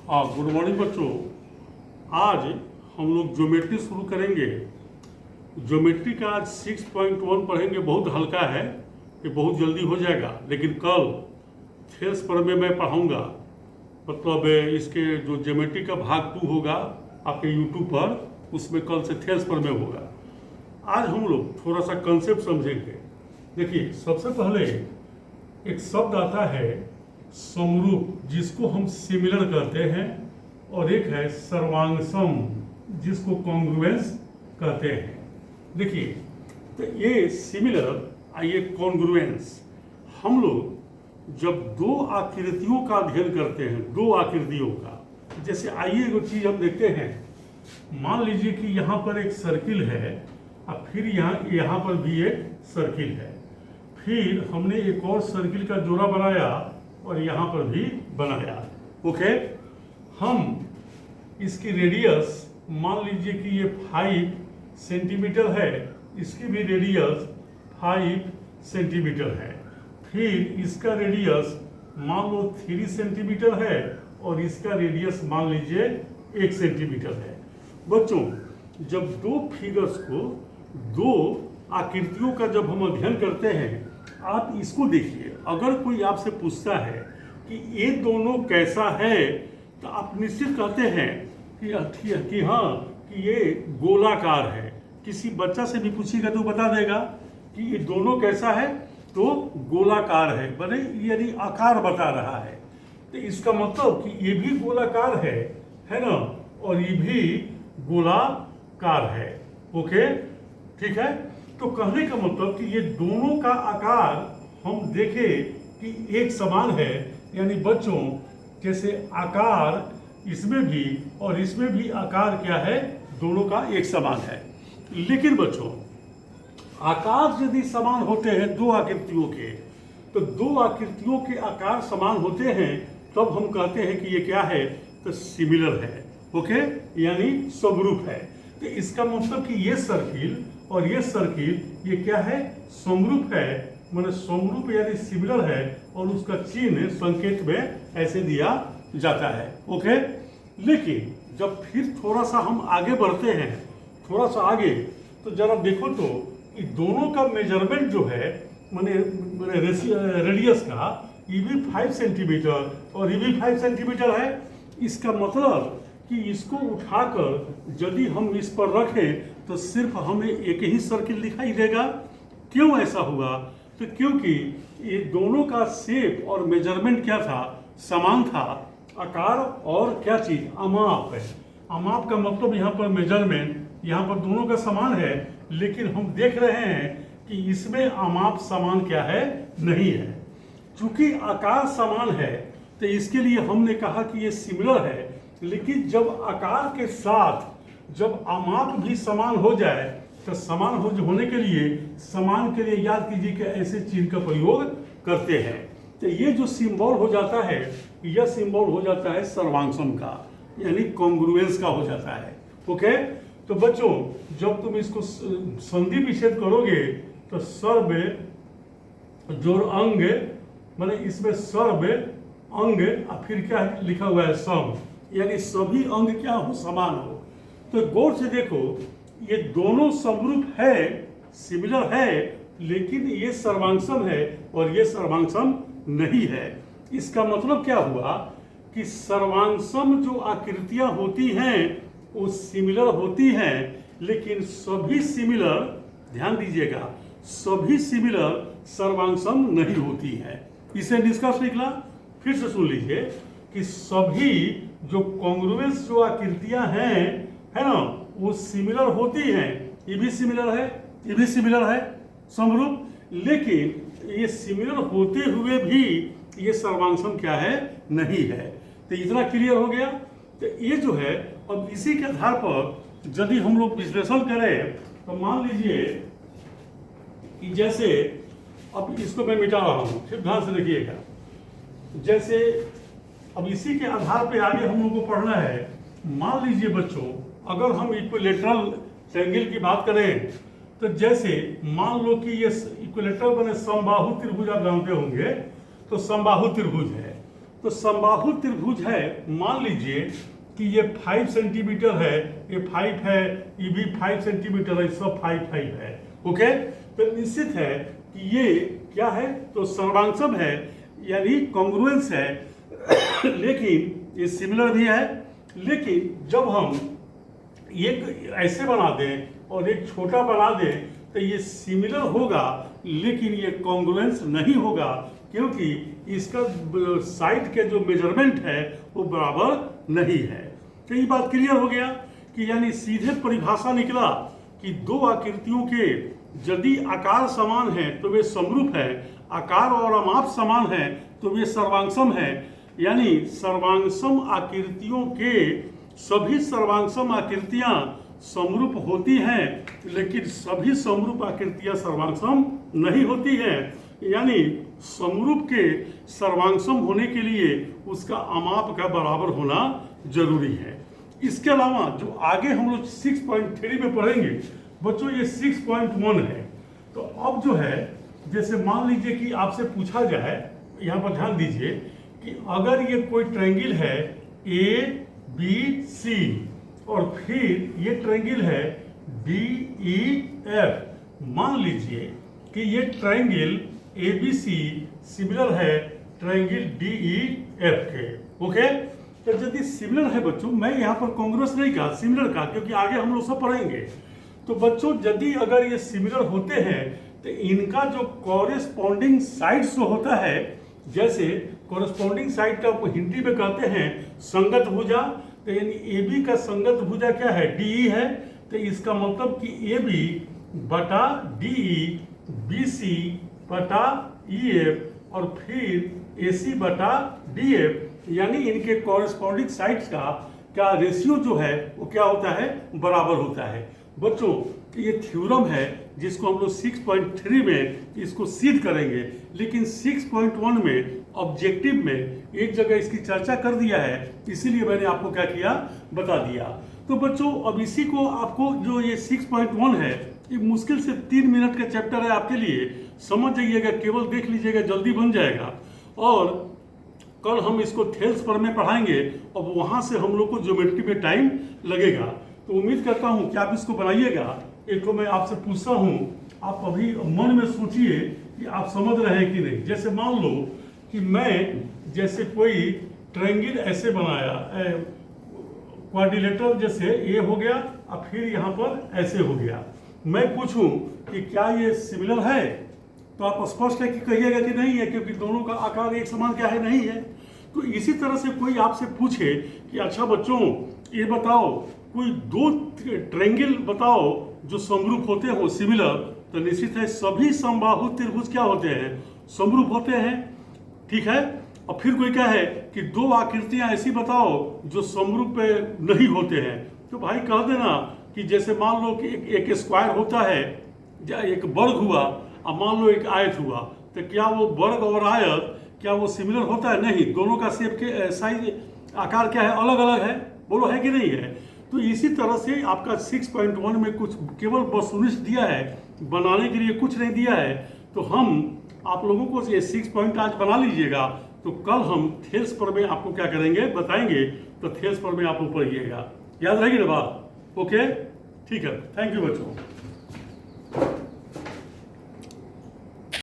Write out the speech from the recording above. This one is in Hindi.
हाँ, गुड मॉर्निंग बच्चों। आज हम लोग ज्योमेट्री शुरू करेंगे। ज्योमेट्री का आज 6.1 पढ़ेंगे। बहुत हल्का है, ये बहुत जल्दी हो जाएगा। लेकिन कल थेल्स पर में मैं पढ़ाऊँगा, मतलब इसके जो ज्योमेट्री का भाग 2 होगा आपके यूट्यूब पर, उसमें कल से थेल्स पर में होगा। आज हम लोग थोड़ा सा कंसेप्ट समझेंगे। देखिए, सबसे पहले एक शब्द आता है समरूप, जिसको हम सिमिलर कहते हैं, और एक है सर्वांगसम, जिसको कॉन्ग्रुएंस कहते हैं। देखिए, तो ये सिमिलर, ये कॉन्ग्रुएंस, हम लोग जब दो आकृतियों का अध्ययन करते हैं, दो आकृतियों का, जैसे आइए एक चीज हम देखते हैं। मान लीजिए कि यहाँ पर एक सर्किल है और फिर यहाँ पर भी एक सर्किल है। फिर हमने एक और सर्किल का जोड़ा बनाया और यहाँ पर भी बनाया। ओके, हम इसकी रेडियस मान लीजिए कि ये 5 सेंटीमीटर है, इसकी भी रेडियस 5 सेंटीमीटर है। फिर इसका रेडियस मान लो 3 सेंटीमीटर है और इसका रेडियस मान लीजिए 1 सेंटीमीटर है। बच्चों, जब दो फिगर्स को, दो आकृतियों का जब हम अध्ययन करते हैं, आप इसको देखिए। अगर कोई आपसे पूछता है कि ये दोनों कैसा है, तो आप निश्चित कहते हैं कि हाँ, कि ये गोलाकार है। किसी बच्चा से भी पूछिएगा तो बता देगा कि ये दोनों कैसा है, तो गोलाकार है, बने यानी आकार बता रहा है। तो इसका मतलब कि ये भी गोलाकार है ना, और ये भी गोलाकार है। ओके, ठीक है। तो कहने का मतलब कि ये दोनों का आकार हम देखें कि एक समान है, यानी बच्चों जैसे आकार इसमें भी और इसमें भी आकार क्या है, दोनों का एक समान है। लेकिन बच्चों, आकार यदि समान होते हैं दो आकृतियों के, तो दो आकृतियों के आकार समान होते हैं, तब हम कहते हैं कि ये क्या है, तो सिमिलर है। ओके, यानी समरूप है। तो इसका मतलब कि ये सर्किल और ये सर्किल ये क्या है, समरूप है। माने समरूप यानी सिमिलर है, और उसका चिन्ह संकेत में ऐसे दिया जाता है। ओके, लेकिन जब फिर थोड़ा सा हम आगे बढ़ते हैं, थोड़ा सा आगे, तो जरा देखो तो ये दोनों का मेजरमेंट जो है, माने रेडियस का, ये भी 5 सेंटीमीटर और ये भी 5 सेंटीमीटर है। इसका मतलब कि इसको उठाकर यदि हम इस पर रखें तो सिर्फ हमें एक ही सर्किल दिखाई देगा। क्यों ऐसा हुआ, तो क्योंकि ये दोनों का शेप और मेजरमेंट क्या था, समान था। आकार और क्या चीज, अमाप है। अमाप का मतलब यहाँ पर मेजरमेंट, यहाँ पर दोनों का समान है, लेकिन हम देख रहे हैं कि इसमें अमाप समान क्या है, नहीं है। चूंकि आकार समान है, तो इसके लिए हमने कहा कि ये सिमिलर है। लेकिन जब आकार के साथ जब अमाप भी समान हो जाए, तो समान होने के लिए, समान के लिए याद कीजिए कि ऐसे चिन्ह का प्रयोग करते हैं। तो ये जो सिंबल हो जाता है, यह सिंबल हो जाता है सर्वांगसम का, यानी कॉन्ग्रुएंस का हो जाता है। ओके, तो बच्चों जब तुम इसको संधि विच्छेद करोगे, तो सर्व जोड़ अंग, माने इसमें सर्व अंग और फिर क्या लिखा हुआ है, सम, यानी सभी अंग क्या हो, समान हो। तो गौर से देखो, ये दोनों समरूप है, सिमिलर है, लेकिन ये सर्वांगसम है और ये सर्वांगसम नहीं है। इसका मतलब क्या हुआ कि सर्वांगसम जो आकृतियां होती हैं वो सिमिलर होती हैं, लेकिन सभी सिमिलर, ध्यान दीजिएगा, सभी सिमिलर सर्वांगसम नहीं होती है। इसे निष्कर्ष निकला, फिर से सुन लीजिए कि सभी जो कॉन्ग्रुएंस जो आकृतियां हैं, है ना, वो सिमिलर होती हैं। ये भी सिमिलर है, ये भी सिमिलर है, समरूप। लेकिन ये सिमिलर होते हुए भी ये सर्वांगसम क्या है, नहीं है। तो इतना क्लियर हो गया। तो ये जो है, अब इसी के आधार पर यदि हम लोग विश्लेषण करें, तो मान लीजिए कि जैसे, अब इसको मैं मिटा रहा हूं, सिर्फ ध्यान से देखिएगा। जैसे अब इसी के आधार पे आगे हम लोग को पढ़ना है। मान लीजिए बच्चों, अगर हम इक्विलेटरल ट्रायंगल की बात करें, तो जैसे मान लो कि ये इक्विलेटरल बने समबाहु त्रिभुज, आप जानते होंगे, तो समबाहु त्रिभुज है। तो समबाहु त्रिभुज है, मान लीजिए कि ये 5 सेंटीमीटर है, ये 5 है, ये भी 5 सेंटीमीटर है, सब 5 है। ओके, तो निश्चित है कि ये क्या है, तो सर्वांगसम है यानी कॉन्ग्रुएंस है लेकिन ये सिमिलर भी है। लेकिन जब हम एक ऐसे बना दें और एक छोटा बना दें तो ये सिमिलर होगा लेकिन ये कॉन्ग्रुएंस नहीं होगा, क्योंकि इसका साइड के जो मेजरमेंट है वो बराबर नहीं है। तो ये बात क्लियर हो गया कि यानी सीधे परिभाषा निकला कि दो आकृतियों के यदि आकार समान है तो वे समरूप है, आकार और अमाप समान है तो वे सर्वांगसम है। यानी सर्वांगसम आकृतियों के सभी सर्वांगसम आकृतियां समरूप होती हैं, लेकिन सभी समरूप आकृतियां सर्वांगसम नहीं होती हैं। यानी समरूप के सर्वांगसम होने के लिए उसका अमाप का बराबर होना जरूरी है। इसके अलावा जो आगे हम लोग 6.3 में पढ़ेंगे बच्चों, ये 6.1 है। तो अब जो है, जैसे मान लीजिए कि आपसे पूछा जाए, यहाँ पर ध्यान दीजिए कि अगर ये कोई ट्रायंगल है ABC और फिर ये ट्रायंगल है DEF, मान लीजिए कि ये ट्रायंगल ABC सिमिलर है ट्रायंगल DEF के। ओके, तो यदि सिमिलर है बच्चों, मैं यहाँ पर कॉन्ग्रुएंस नहीं कहा, सिमिलर कहा, क्योंकि आगे हम लोग सब पढ़ेंगे। तो बच्चों यदि अगर ये सिमिलर होते हैं तो इनका जो कॉरेस्पॉन्डिंग साइड जो होता है, जैसे कॉरेस्पॉन्डिंग साइड का हिंदी में कहते हैं संगत भुजा, तो यानी AB का संगत भुजा क्या है, DE है। तो इसका मतलब कि AB बटा DE, BC बटा EF और फिर AC बटा DF, यानी इनके कॉरेस्पॉन्डिंग साइड्स का क्या रेशियो जो है वो क्या होता है, बराबर होता है। बच्चों ये थ्योरम है जिसको हम लोग 6.3 में इसको सिद्ध करेंगे, लेकिन 6.1 में ऑब्जेक्टिव में एक जगह इसकी चर्चा कर दिया है, इसीलिए मैंने आपको क्या किया, बता दिया। तो बच्चों अब इसी को आपको जो ये 6.1 है, ये मुश्किल से 3 मिनट का चैप्टर है, आपके लिए समझ जाइएगा, केवल देख लीजिएगा, जल्दी बन जाएगा। और कल हम इसको थेल्स पर में पढ़ाएंगे और वहाँ से हम लोग को ज्योमेट्री में टाइम लगेगा। तो उम्मीद करता हूँ कि आप इसको बनाइएगा। एक तो मैं आपसे पूछता हूँ, आप अभी मन में सोचिए कि आप समझ रहे हैं कि नहीं। जैसे मान लो कि मैं जैसे कोई ट्रायंगल ऐसे बनाया, क्वाड्रिलेटरल, जैसे ये हो गया और फिर यहाँ पर ऐसे हो गया। मैं पूछूं कि क्या ये सिमिलर है, तो आप स्पष्ट है कि कहिएगा कि नहीं है, क्योंकि दोनों का आकार एक समान क्या है, नहीं है। तो इसी तरह से कोई आपसे पूछे कि अच्छा बच्चों ये बताओ कोई दो ट्रायंगल बताओ जो समरूप होते हो, सिमिलर, तो निश्चित है सभी समबाहु त्रिभुज क्या होते हैं, समरूप होते हैं। ठीक है, और फिर कोई क्या है कि दो आकृतियां ऐसी बताओ जो समरूप नहीं होते हैं, तो भाई कह देना कि जैसे मान लो कि एक स्क्वायर होता है, एक वर्ग हुआ, अब मान लो एक आयत हुआ, तो क्या वो वर्ग और आयत क्या वो सिमिलर होता है, नहीं, दोनों का शेप के साइज आकार क्या है, अलग अलग है, बोलो है कि नहीं है। तो इसी तरह से आपका 6.1 में कुछ केवल वस्तुनिष्ठ दिया है, बनाने के लिए कुछ नहीं दिया है। तो हम आप लोगों को ये 6 पॉइंट आज बना लीजिएगा, तो कल हम थेल्स पर में आपको क्या करेंगे, बताएंगे, तो थेल्स पर में आप पढ़िएगा, याद रहेगी ना बात। ओके, ठीक है, थैंक यू बच्चों।